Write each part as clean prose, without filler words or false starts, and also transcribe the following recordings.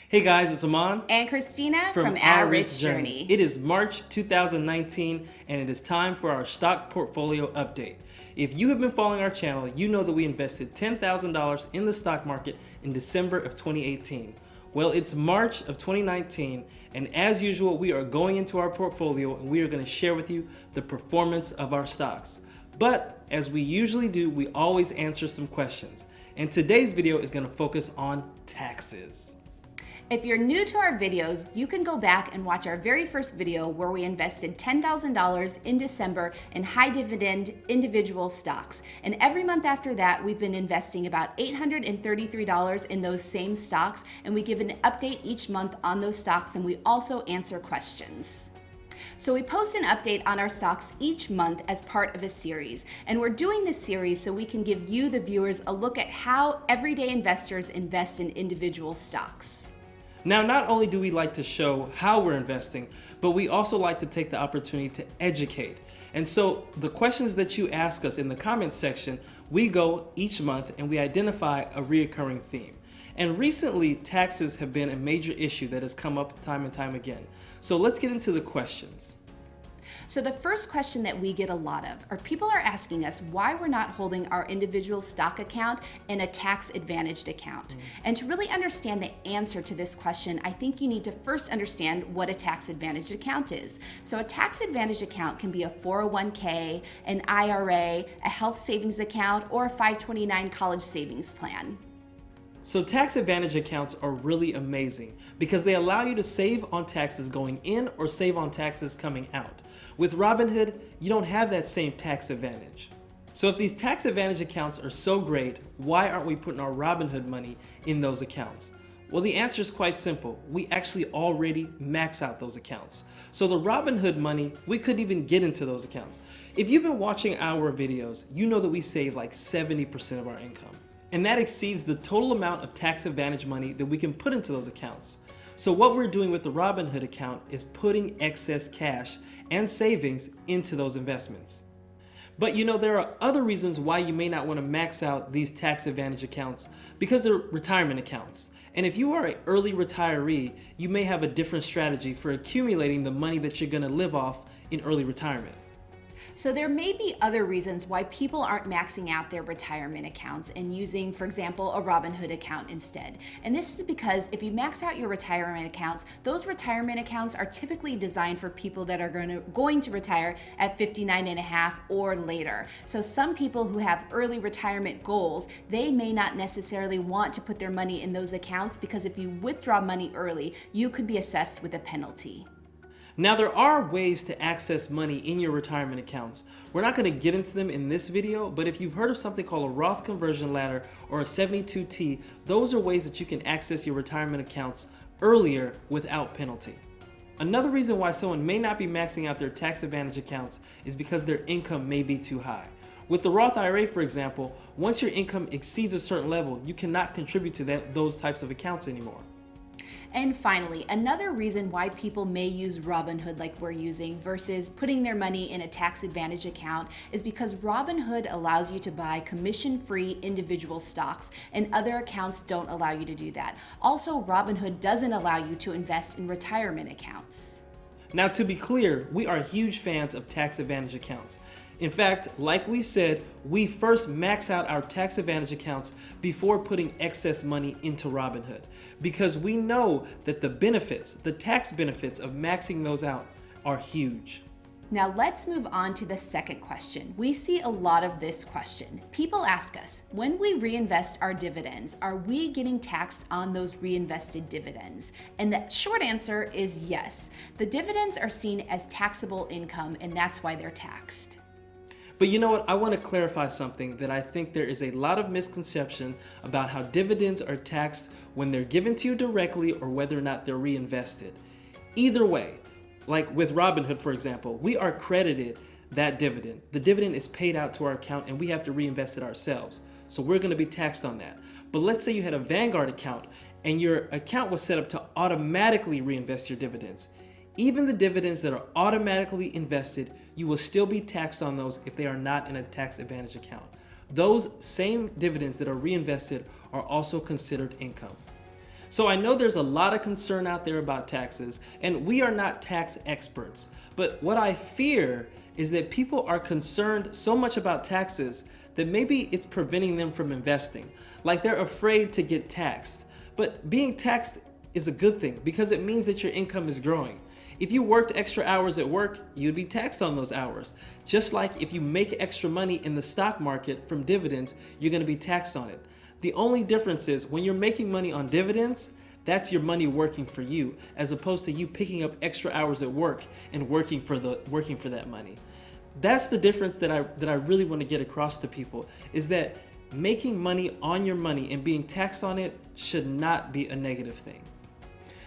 Hey guys, it's Aman And Christina from Our Rich Journey. It is March 2019 and it is time for our stock portfolio update. If you have been following our channel, you know that we invested $10,000 in the stock market in December of 2018. Well, it's March of 2019 and as usual, we are going into our portfolio and we are going to share with you the performance of our stocks. But as we usually do, we always answer some questions. And today's video is going to focus on taxes. If you're new to our videos, you can go back and watch our very first video where we invested $10,000 in December in high dividend individual stocks. And every month after that, we've been investing about $833 in those same stocks. And we give an update each month on those stocks, and we also answer questions. So we post an update on our stocks each month as part of a series. And we're doing this series so we can give you, the viewers, a look at how everyday investors invest in individual stocks. Now, not only do we like to show how we're investing, but we also like to take the opportunity to educate. And so the questions that you ask us in the comments section, we go each month and we identify a reoccurring theme. And recently, taxes have been a major issue that has come up time and time again. So let's get into the questions. So the first question that we get a lot of are people are asking us why we're not holding our individual stock account in a tax advantaged account. And to really understand the answer to this question, I think you need to first understand what a tax advantaged account is. So a tax advantaged account can be a 401k, an IRA, a health savings account, or a 529 college savings plan. So tax advantage accounts are really amazing because they allow you to save on taxes going in or save on taxes coming out. With Robinhood, you don't have that same tax advantage. So if these tax advantage accounts are so great, why aren't we putting our Robinhood money in those accounts? Well, the answer is quite simple. We actually already max out those accounts. So the Robinhood money, we couldn't even get into those accounts. If you've been watching our videos, you know that we save like 70% of our income. And that exceeds the total amount of tax advantage money that we can put into those accounts. So what we're doing with the Robinhood account is putting excess cash and savings into those investments. But you know, there are other reasons why you may not want to max out these tax advantage accounts because they're retirement accounts. And if you are an early retiree, you may have a different strategy for accumulating the money that you're going to live off in early retirement. So there may be other reasons why people aren't maxing out their retirement accounts and using, for example, a Robinhood account instead. And this is because if you max out your retirement accounts, those retirement accounts are typically designed for people that are going to retire at 59 and a half or later. So some people who have early retirement goals, they may not necessarily want to put their money in those accounts because if you withdraw money early, you could be assessed with a penalty. Now there are ways to access money in your retirement accounts. We're not going to get into them in this video, but if you've heard of something called a Roth conversion ladder or a 72T, those are ways that you can access your retirement accounts earlier without penalty. Another reason why someone may not be maxing out their tax advantage accounts is because their income may be too high. With the Roth IRA, for example, once your income exceeds a certain level, you cannot contribute to those types of accounts anymore. And finally, another reason why people may use Robinhood like we're using versus putting their money in a tax advantage account is because Robinhood allows you to buy commission-free individual stocks and other accounts don't allow you to do that. Also, Robinhood doesn't allow you to invest in retirement accounts. Now, to be clear, we are huge fans of tax advantage accounts. In fact, like we said, we first max out our tax advantage accounts before putting excess money into Robinhood because we know that the benefits, the tax benefits of maxing those out are huge. Now let's move on to the second question. We see a lot of this question. People ask us, when we reinvest our dividends, are we getting taxed on those reinvested dividends? And the short answer is yes. The dividends are seen as taxable income and that's why they're taxed. But you know what? I want to clarify something that I think there is a lot of misconception about how dividends are taxed when they're given to you directly or whether or not they're reinvested. Either way, like with Robinhood, for example, we are credited that dividend. The dividend is paid out to our account and we have to reinvest it ourselves. So we're going to be taxed on that. But let's say you had a Vanguard account and your account was set up to automatically reinvest your dividends. Even the dividends that are automatically invested, you will still be taxed on those if they are not in a tax advantage account. Those same dividends that are reinvested are also considered income. So I know there's a lot of concern out there about taxes, and we are not tax experts. But what I fear is that people are concerned so much about taxes that maybe it's preventing them from investing. Like they're afraid to get taxed. But being taxed is a good thing because it means that your income is growing. If you worked extra hours at work, you'd be taxed on those hours. Just like if you make extra money in the stock market from dividends, you're going to be taxed on it. The only difference is when you're making money on dividends, that's your money working for you, as opposed to you picking up extra hours at work and working for that money. That's the difference that I really want to get across to people, is that making money on your money and being taxed on it should not be a negative thing.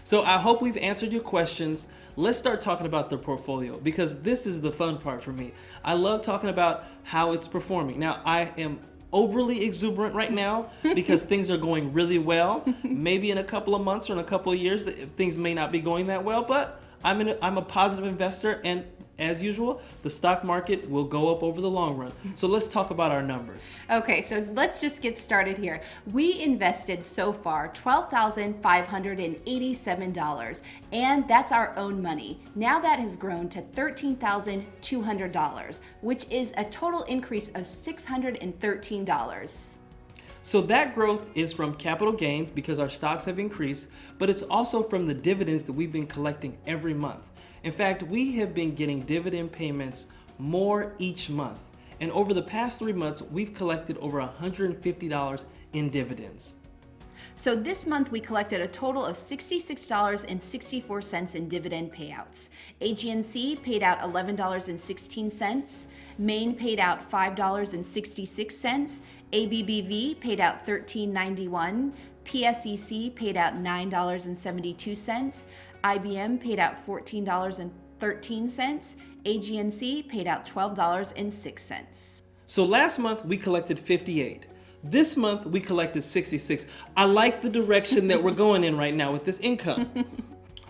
So I hope we've answered your questions. Let's start talking about the portfolio, because this is the fun part for me. I love talking about how it's performing. Now, I am overly exuberant right now because things are going really well. Maybe in a couple of months or in a couple of years, things may not be going that well, but I'm a positive investor, and as usual, the stock market will go up over the long run. So let's talk about our numbers. Okay, so let's just get started here. We invested so far $12,587, and that's our own money. Now that has grown to $13,200, which is a total increase of $613. So that growth is from capital gains because our stocks have increased, but it's also from the dividends that we've been collecting every month. In fact, we have been getting dividend payments more each month. And over the past 3 months, we've collected over $150 in dividends. So this month we collected a total of $66.64 in dividend payouts. AGNC paid out $11.16, Maine paid out $5.66, ABBV paid out $13.91, PSEC paid out $9.72, IBM paid out $14.13, AGNC paid out $12.06. So last month we collected 58. This month we collected 66. I like the direction that we're going in right now with this income.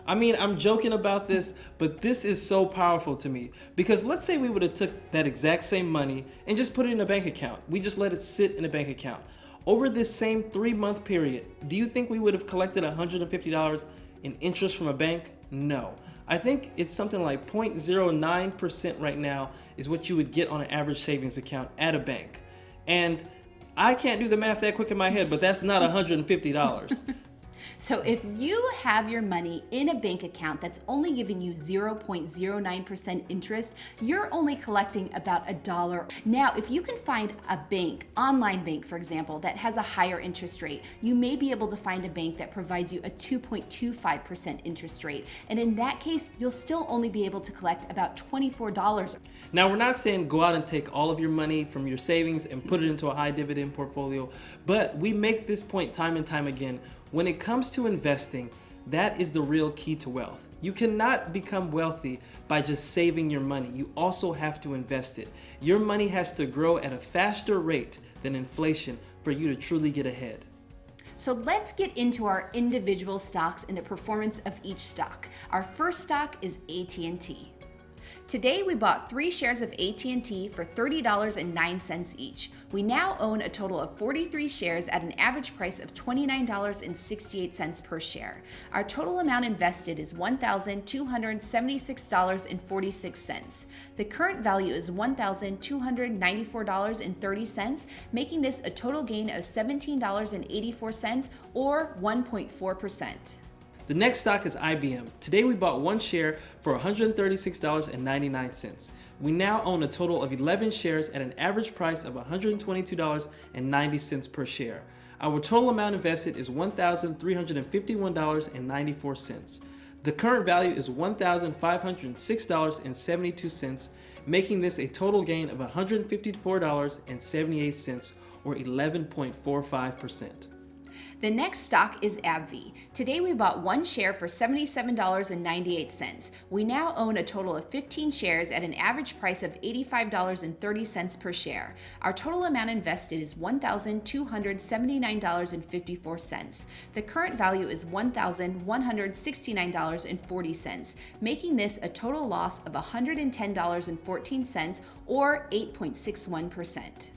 I mean, I'm joking about this, but this is so powerful to me, because let's say we would have took that exact same money and just put it in a bank account. We just let it sit in a bank account. Over this same 3-month period, do you think we would have collected $150 in interest from a bank? No. I think it's something like 0.09% right now is what you would get on an average savings account at a bank. And I can't do the math that quick in my head, but that's not $150. So if you have your money in a bank account that's only giving you 0.09% interest, you're only collecting about $1. Now, if you can find a bank, online bank, for example, that has a higher interest rate, you may be able to find a bank that provides you a 2.25% interest rate. And in that case, you'll still only be able to collect about $24. Now, we're not saying go out and take all of your money from your savings and put it into a high dividend portfolio, but we make this point time and time again. When it comes to investing, that is the real key to wealth. You cannot become wealthy by just saving your money. You also have to invest it. Your money has to grow at a faster rate than inflation for you to truly get ahead. So let's get into our individual stocks and the performance of each stock. Our first stock is AT&T. Today we bought 3 shares of AT&T for $30.09 each. We now own a total of 43 shares at an average price of $29.68 per share. Our total amount invested is $1,276.46. The current value is $1,294.30, making this a total gain of $17.84 or 1.4%. The next stock is IBM. Today we bought 1 share for $136.99. We now own a total of 11 shares at an average price of $122.90 per share. Our total amount invested is $1,351.94. The current value is $1,506.72, making this a total gain of $154.78 or 11.45%. The next stock is AbbVie. Today we bought 1 share for $77.98. We now own a total of 15 shares at an average price of $85.30 per share. Our total amount invested is $1,279.54. The current value is $1,169.40, making this a total loss of $110.14 or 8.61%.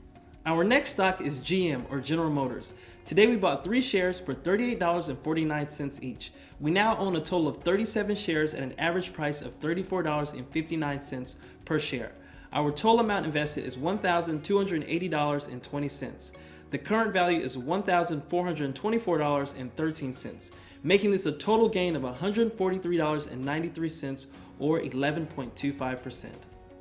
Our next stock is GM, or General Motors. Today we bought 3 shares for $38.49 each. We now own a total of 37 shares at an average price of $34.59 per share. Our total amount invested is $1,280.20. The current value is $1,424.13, making this a total gain of $143.93 or 11.25%.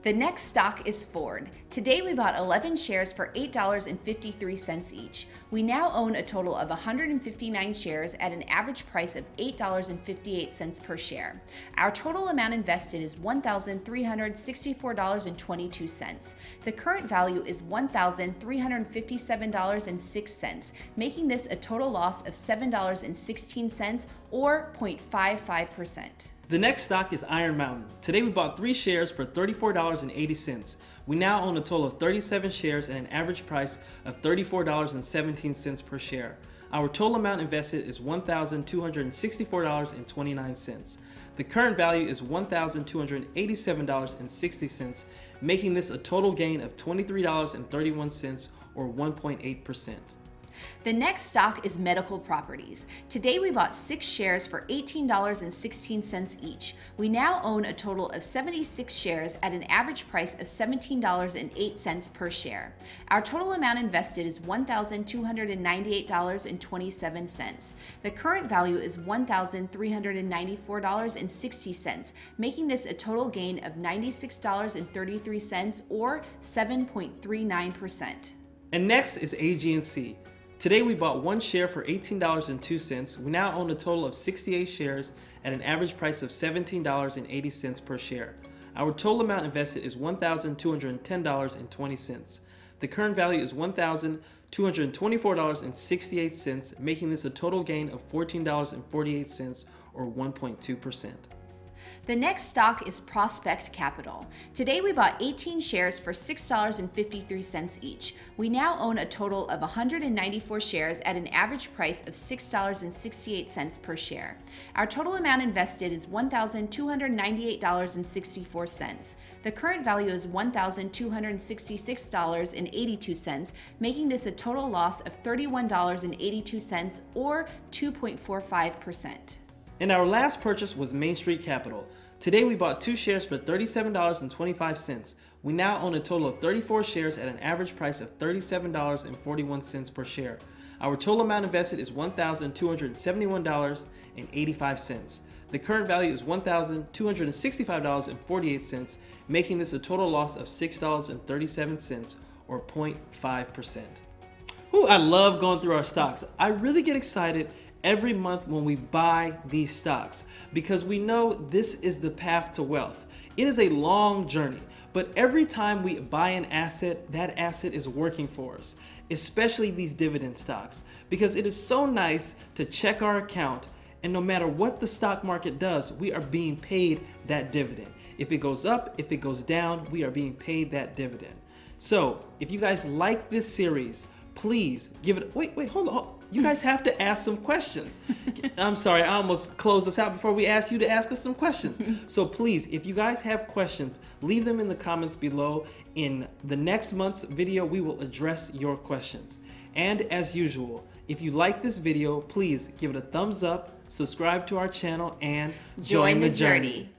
The next stock is Ford. Today we bought 11 shares for $8.53 each. We now own a total of 159 shares at an average price of $8.58 per share. Our total amount invested is $1,364.22. The current value is $1,357.06, making this a total loss of $7.16 or 0.55%. The next stock is Iron Mountain. Today we bought 3 shares for $34.80. We now own a total of 37 shares at an average price of $34.17 per share. Our total amount invested is $1,264.29. The current value is $1,287.60, making this a total gain of $23.31 or 1.8%. The next stock is Medical Properties. Today we bought 6 shares for $18.16 each. We now own a total of 76 shares at an average price of $17.08 per share. Our total amount invested is $1,298.27. The current value is $1,394.60, making this a total gain of $96.33 or 7.39%. And next is AG&C. Today we bought 1 share for $18.02. We now own a total of 68 shares at an average price of $17.80 per share. Our total amount invested is $1,210.20. The current value is $1,224.68, making this a total gain of $14.48 or 1.2%. The next stock is Prospect Capital. Today we bought 18 shares for $6.53 each. We now own a total of 194 shares at an average price of $6.68 per share. Our total amount invested is $1,298.64. The current value is $1,266.82, making this a total loss of $31.82 or 2.45%. And our last purchase was Main Street Capital. Today we bought 2 shares for $37.25. We now own a total of 34 shares at an average price of $37.41 per share. Our total amount invested is $1,271.85. The current value is $1,265.48, making this a total loss of $6.37 or 0.5%. Ooh, I love going through our stocks. I really get excited every month when we buy these stocks because we know this is the path to wealth. It is a long journey, but every time we buy an asset, that asset is working for us, especially these dividend stocks, because it is so nice to check our account and no matter what the stock market does, we are being paid that dividend. If it goes up, if it goes down, we are being paid that dividend. So if you guys like this series, please give it, wait, hold on. You guys have to ask some questions. I'm sorry, I almost closed this out before we asked you to ask us some questions. So please, if you guys have questions, leave them in the comments below. In the next month's video, we will address your questions. And as usual, if you like this video, please give it a thumbs up, subscribe to our channel, and join the journey.